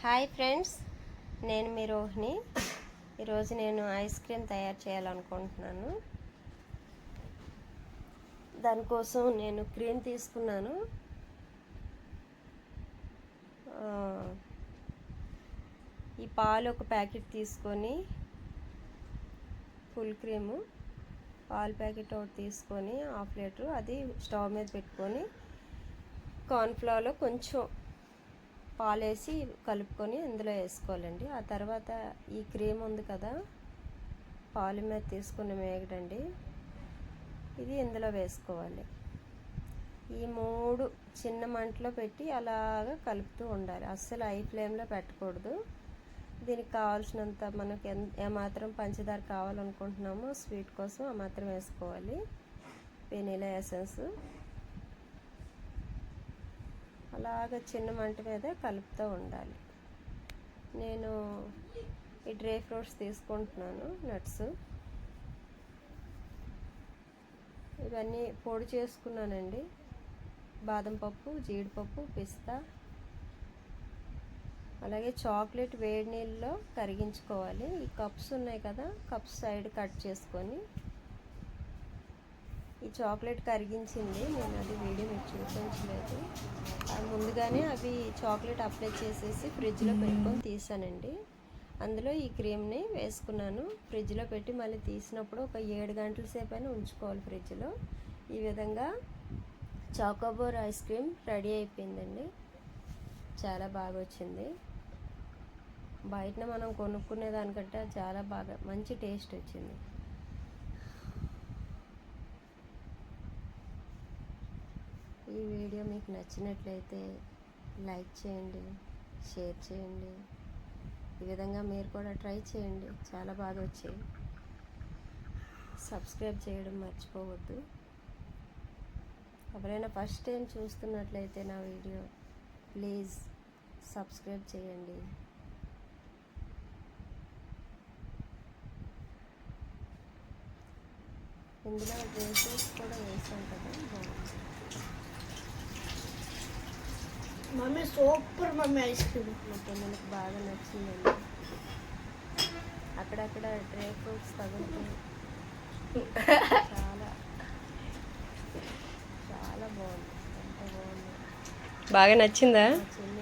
Hi friends, నేను మీ రోహిణి. ఈరోజు నేను ఐస్ క్రీమ్ తయారు చేయాలనుకుంటున్నాను. దానికోసం నేను క్రీమ్ తీసుకున్నాను. ఈ పాలు ఒక ప్యాకెట్ తీసుకొని, ఫుల్ క్రీము పాలు ప్యాకెట్ ఒకటి తీసుకొని హాఫ్ లీటరు అది స్టవ్ మీద పెట్టుకొని కార్న్ఫ్లవర్లో కొంచెం పాలు వేసి కలుపుకొని ఇందులో వేసుకోవాలండి. ఆ తర్వాత ఈ క్రీమ్ ఉంది కదా, పాలు మీద తీసుకున్న మేగడండి, ఇది ఇందులో వేసుకోవాలి. ఈ మూడు చిన్న మంటలో పెట్టి అలాగా కలుపుతూ ఉండాలి. అస్సలు హై ఫ్లేమ్లో పెట్టకూడదు. దీనికి కావాల్సినంత మనకి ఏమాత్రం పంచదార కావాలనుకుంటున్నామో స్వీట్ కోసం ఆ మాత్రం వేసుకోవాలి. వెనీలా ఎసెన్స్ అలాగ చిన్న మంట మీద కలుపుతూ ఉండాలి. నేను ఈ డ్రై ఫ్రూట్స్ తీసుకుంటున్నాను, నట్స్ ఇవన్నీ పొడి చేసుకున్నానండి. బాదం పప్పు, జీడిపప్పు, పిస్తా, అలాగే చాక్లెట్ వేడి నీళ్ళలో కరిగించుకోవాలి. ఈ కప్స్ ఉన్నాయి కదా, కప్స్ సైడ్ కట్ చేసుకొని ఈ చాక్లెట్ కరిగించింది, నేను అది వీడియో మీకు చూపించలేదు. ముందుగానే అవి చాక్లెట్ అప్లై చేసేసి ఫ్రిడ్జ్లో పెట్టుకొని తీసానండి. అందులో ఈ క్రీమ్ని వేసుకున్నాను. ఫ్రిడ్జ్లో పెట్టి మళ్ళీ తీసినప్పుడు ఒక 7 గంటల సేపు అయినా ఉంచుకోవాలి ఫ్రిడ్జ్లో. ఈ విధంగా చాకోబార్ ఐస్ క్రీమ్ రెడీ అయిపోయిందండి. చాలా బాగా వచ్చింది. బయటన మనం కొనుక్కునే దానికంటే చాలా బాగా మంచి టేస్ట్ వచ్చింది. ఈ వీడియో మీకు నచ్చినట్లయితే లైక్ చేయండి, షేర్ చేయండి. ఈ విధంగా మీరు కూడా ట్రై చేయండి, చాలా బాగా వచ్చాయి. సబ్స్క్రైబ్ చేయడం మర్చిపోవద్దు. ఎవరైనా ఫస్ట్ టైం చూస్తున్నట్లయితే నా వీడియో ప్లీజ్ సబ్స్క్రైబ్ చేయండి. ఇందులో డ్రెస్సెస్ కూడా వేసాం కదా, బాగుంది. Mummy super mummy ice cream మా పిల్లలకు బాగా నచ్చిందండి. అక్కడక్కడ డ్రై ఫ్రూట్స్ తగులుతాయి. చాలా చాలా బాగుంది, ఎంత బాగుంది. బాగా నచ్చిందా? చిన్న